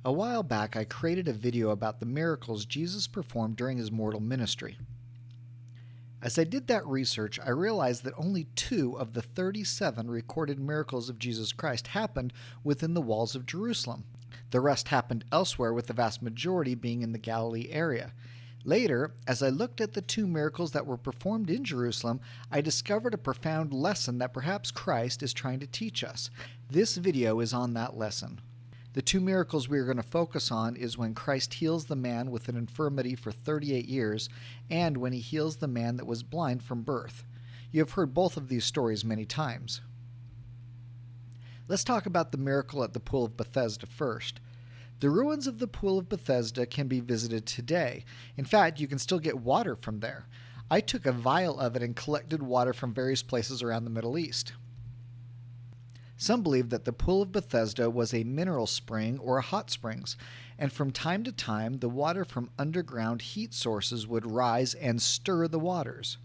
A while back, I created a video about the miracles Jesus performed during his mortal ministry. As I did that research, I realized that only 2 of the 37 recorded miracles of Jesus Christ happened within the walls of Jerusalem. The rest happened elsewhere, with the vast majority being in the Galilee area. Later, as I looked at the 2 miracles that were performed in Jerusalem, I discovered a profound lesson that perhaps Christ is trying to teach us. This video is on that lesson. The 2 miracles we are going to focus on is when Christ heals the man with an infirmity for 38 years and when he heals the man that was blind from birth. You have heard both of these stories many times. Let's talk about the miracle at the pool of Bethesda first. The ruins of the pool of Bethesda can be visited today. In fact, you can still get water from there. I took a vial of it and collected water from various places around the Middle East. Some believe that the pool of Bethesda was a mineral spring or a hot springs, and from time to time the water from underground heat sources would rise and stir the waters.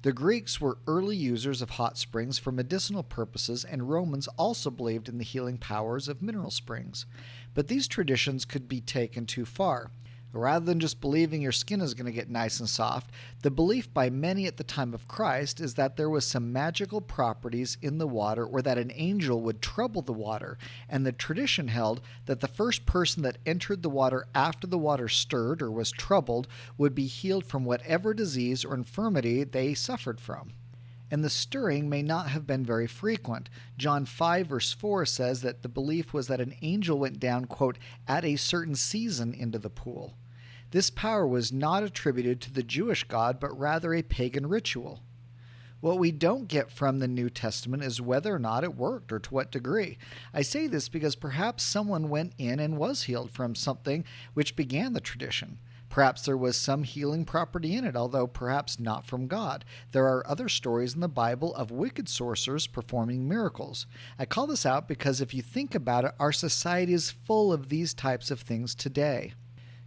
The Greeks were early users of hot springs for medicinal purposes, and Romans also believed in the healing powers of mineral springs. But these traditions could be taken too far. Rather than just believing your skin is going to get nice and soft, the belief by many at the time of Christ is that there was some magical properties in the water, or that an angel would trouble the water, and the tradition held that the first person that entered the water after the water stirred or was troubled would be healed from whatever disease or infirmity they suffered from. And the stirring may not have been very frequent. John 5 verse 4 says that the belief was that an angel went down, quote, at a certain season into the pool. This power was not attributed to the Jewish God, but rather a pagan ritual. What we don't get from the New Testament is whether or not it worked or to what degree. I say this because perhaps someone went in and was healed from something which began the tradition. Perhaps there was some healing property in it, although perhaps not from God. There are other stories in the Bible of wicked sorcerers performing miracles. I call this out because if you think about it, our society is full of these types of things today.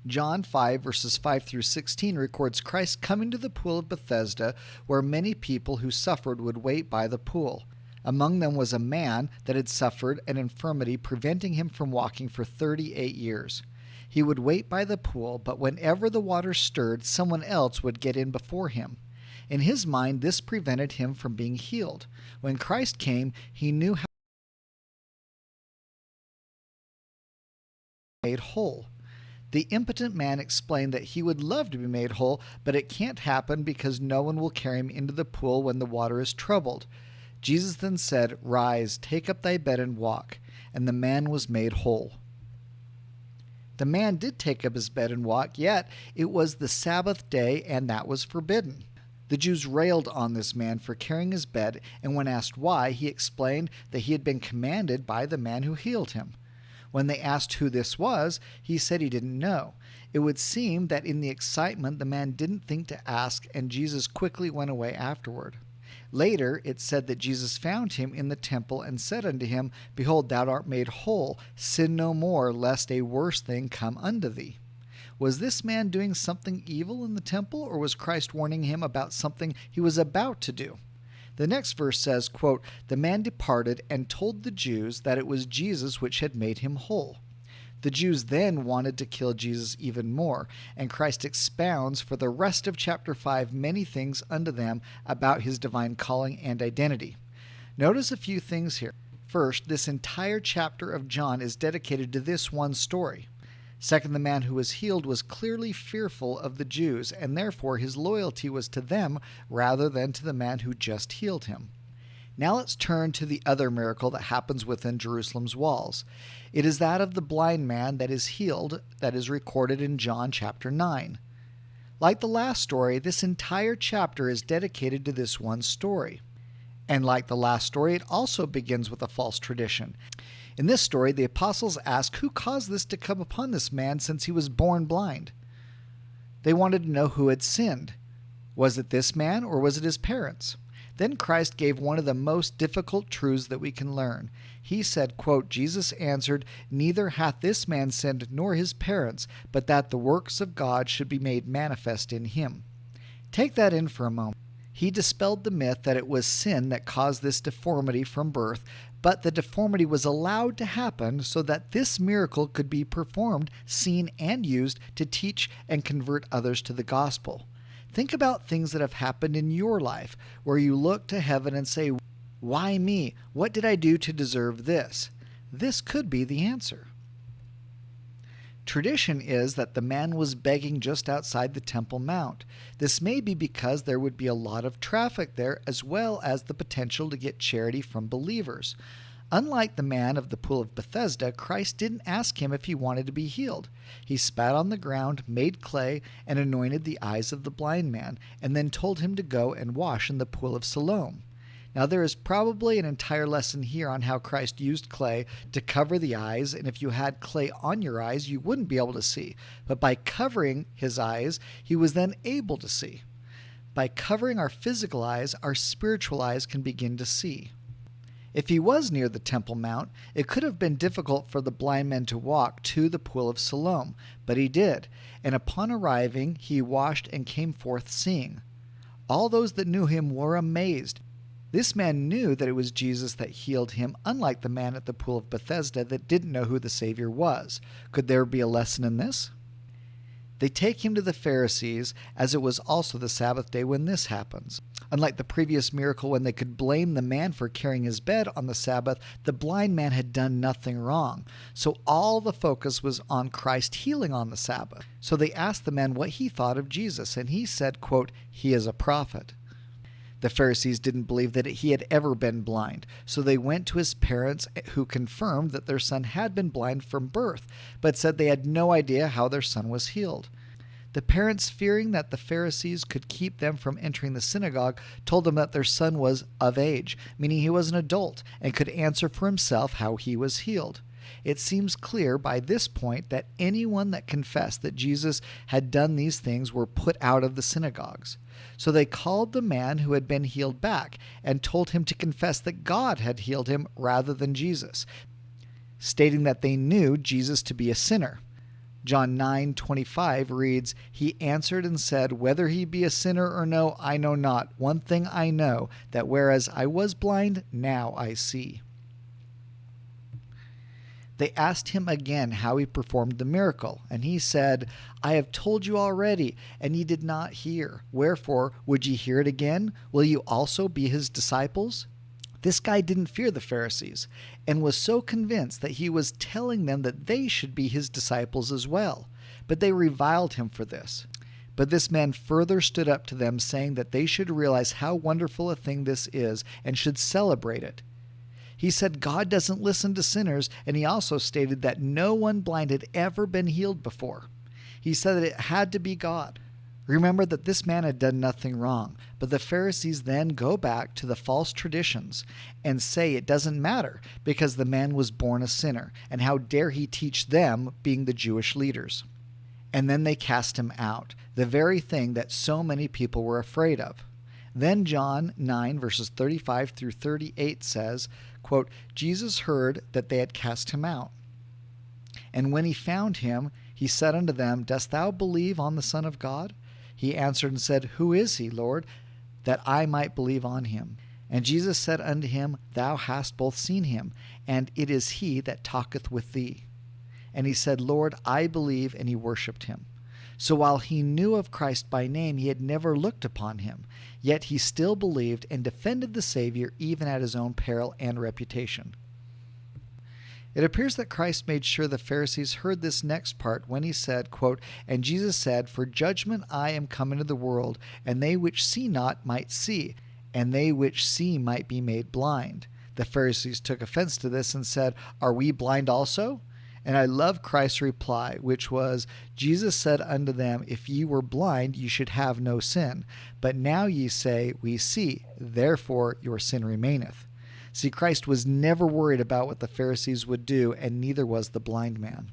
John 5 verses 5 through 16 records Christ coming to the pool of Bethesda, where many people who suffered would wait by the pool. Among them was a man that had suffered an infirmity preventing him from walking for 38 years. He would wait by the pool, but whenever the water stirred, someone else would get in before him. In his mind, this prevented him from being healed. When Christ came, he knew how to be made whole. The impotent man explained that he would love to be made whole, but it can't happen because no one will carry him into the pool when the water is troubled. Jesus then said, "Rise, take up thy bed and walk." And the man was made whole. The man did take up his bed and walk, yet it was the Sabbath day, and that was forbidden. The Jews railed on this man for carrying his bed, and when asked why, he explained that he had been commanded by the man who healed him. When they asked who this was, he said he didn't know. It would seem that in the excitement, the man didn't think to ask, and Jesus quickly went away afterward. Later, it said that Jesus found him in the temple and said unto him, "Behold, thou art made whole. Sin no more, lest a worse thing come unto thee." Was this man doing something evil in the temple, or was Christ warning him about something he was about to do? The next verse says, quote, "The man departed and told the Jews that it was Jesus which had made him whole." The Jews then wanted to kill Jesus even more, and Christ expounds for the rest of chapter 5 many things unto them about his divine calling and identity. Notice a few things here. First, this entire chapter of John is dedicated to this one story. Second, the man who was healed was clearly fearful of the Jews, and therefore his loyalty was to them rather than to the man who just healed him. Now let's turn to the other miracle that happens within Jerusalem's walls. It is that of the blind man that is healed that is recorded in John chapter 9. Like the last story, this entire chapter is dedicated to this one story. And like the last story, it also begins with a false tradition. In this story, the apostles ask who caused this to come upon this man since he was born blind. They wanted to know who had sinned. Was it this man or was it his parents? Then Christ gave one of the most difficult truths that we can learn. He said, quote, "Jesus answered, Neither hath this man sinned nor his parents, but that the works of God should be made manifest in him." Take that in for a moment. He dispelled the myth that it was sin that caused this deformity from birth But the deformity was allowed to happen so that this miracle could be performed, seen, and used to teach and convert others to the gospel. Think about things that have happened in your life where you look to heaven and say, "Why me? What did I do to deserve this?" This could be the answer. Tradition is that the man was begging just outside the Temple Mount. This may be because there would be a lot of traffic there, as well as the potential to get charity from believers. Unlike the man of the pool of Bethesda, Christ didn't ask him if he wanted to be healed. He spat on the ground, made clay, and anointed the eyes of the blind man, and then told him to go and wash in the pool of Siloam. Now, there is probably an entire lesson here on how Christ used clay to cover the eyes, and if you had clay on your eyes, you wouldn't be able to see. But by covering his eyes, he was then able to see. By covering our physical eyes, our spiritual eyes can begin to see. If he was near the Temple Mount, it could have been difficult for the blind man to walk to the pool of Siloam, but he did, and upon arriving, he washed and came forth seeing. All those that knew him were amazed. This man knew that it was Jesus that healed him, unlike the man at the pool of Bethesda that didn't know who the Savior was. Could there be a lesson in this? They take him to the Pharisees, as it was also the Sabbath day when this happens. Unlike the previous miracle when they could blame the man for carrying his bed on the Sabbath, the blind man had done nothing wrong. So all the focus was on Christ healing on the Sabbath. So they asked the man what he thought of Jesus, and he said, quote, "He is a prophet." The Pharisees didn't believe that he had ever been blind, so they went to his parents, who confirmed that their son had been blind from birth, but said they had no idea how their son was healed. The parents, fearing that the Pharisees could keep them from entering the synagogue, told them that their son was of age, meaning he was an adult, and could answer for himself how he was healed. It seems clear by this point that anyone that confessed that Jesus had done these things were put out of the synagogues. So they called the man who had been healed back and told him to confess that God had healed him rather than Jesus, stating that they knew Jesus to be a sinner. John 9:25 reads, "He answered and said, Whether he be a sinner or no, I know not. One thing I know, that whereas I was blind, now I see." They asked him again how he performed the miracle, and he said, "I have told you already, and ye did not hear. Wherefore, would ye hear it again? Will you also be his disciples?" This guy didn't fear the Pharisees, and was so convinced that he was telling them that they should be his disciples as well. But they reviled him for this. But this man further stood up to them, saying that they should realize how wonderful a thing this is, and should celebrate it. He said God doesn't listen to sinners, and he also stated that no one blind had ever been healed before. He said that it had to be God. Remember that this man had done nothing wrong, but the Pharisees then go back to the false traditions and say it doesn't matter because the man was born a sinner, and how dare he teach them, being the Jewish leaders. And then they cast him out, the very thing that so many people were afraid of. Then John 9 verses 35 through 38 says, quote, "Jesus heard that they had cast him out. And when he found him, he said unto them, Dost thou believe on the Son of God? He answered and said, Who is he, Lord, that I might believe on him? And Jesus said unto him, Thou hast both seen him, and it is he that talketh with thee. And he said, Lord, I believe, and he worshipped him. So while he knew of Christ by name, he had never looked upon him. Yet he still believed and defended the Savior even at his own peril and reputation." It appears that Christ made sure the Pharisees heard this next part when he said, quote, "And Jesus said, For judgment I am come into the world, and they which see not might see, and they which see might be made blind." The Pharisees took offense to this and said, "Are we blind also?" And I love Christ's reply, which was, Jesus said unto them, If ye were blind, ye should have no sin. But now ye say, We see, therefore your sin remaineth. See, Christ was never worried about what the Pharisees would do, and neither was the blind man.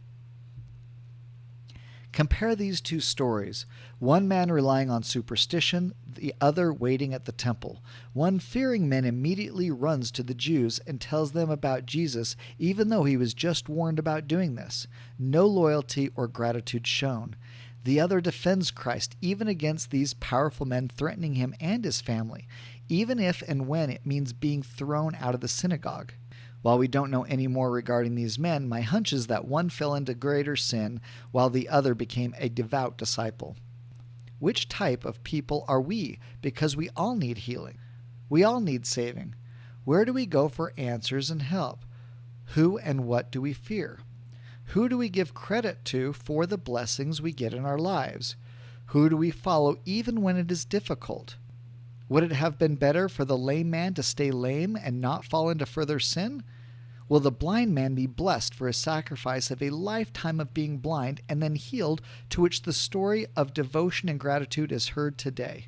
Compare these two stories. One man relying on superstition, the other waiting at the temple. One fearing men immediately runs to the Jews and tells them about Jesus, even though he was just warned about doing this. No loyalty or gratitude shown. The other defends Christ even against these powerful men threatening him and his family, even if and when it means being thrown out of the synagogue. While we don't know any more regarding these men, my hunch is that one fell into greater sin while the other became a devout disciple. Which type of people are we? Because we all need healing. We all need saving. Where do we go for answers and help? Who and what do we fear? Who do we give credit to for the blessings we get in our lives? Who do we follow even when it is difficult? Would it have been better for the lame man to stay lame and not fall into further sin? Will the blind man be blessed for his sacrifice of a lifetime of being blind and then healed, to which the story of devotion and gratitude is heard today?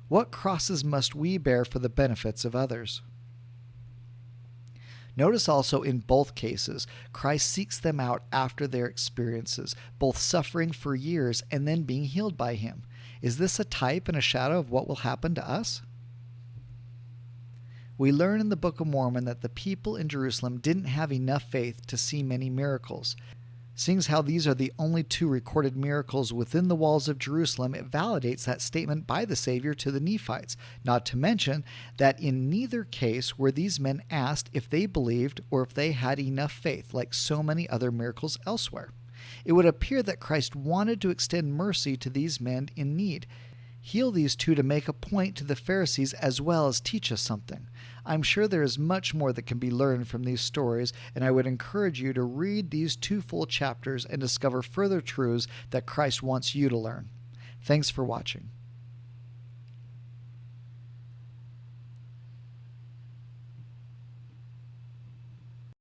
What crosses must we bear for the benefits of others? Notice also in both cases, Christ seeks them out after their experiences, both suffering for years and then being healed by him. Is this a type and a shadow of what will happen to us? We learn in the Book of Mormon that the people in Jerusalem didn't have enough faith to see many miracles. Seeing as how these are the only 2 recorded miracles within the walls of Jerusalem, it validates that statement by the Savior to the Nephites, not to mention that in neither case were these men asked if they believed or if they had enough faith, like so many other miracles elsewhere. It would appear that Christ wanted to extend mercy to these men in need. Heal these 2 to make a point to the Pharisees as well as teach us something. I'm sure there is much more that can be learned from these stories, and I would encourage you to read these 2 full chapters and discover further truths that Christ wants you to learn. Thanks for watching.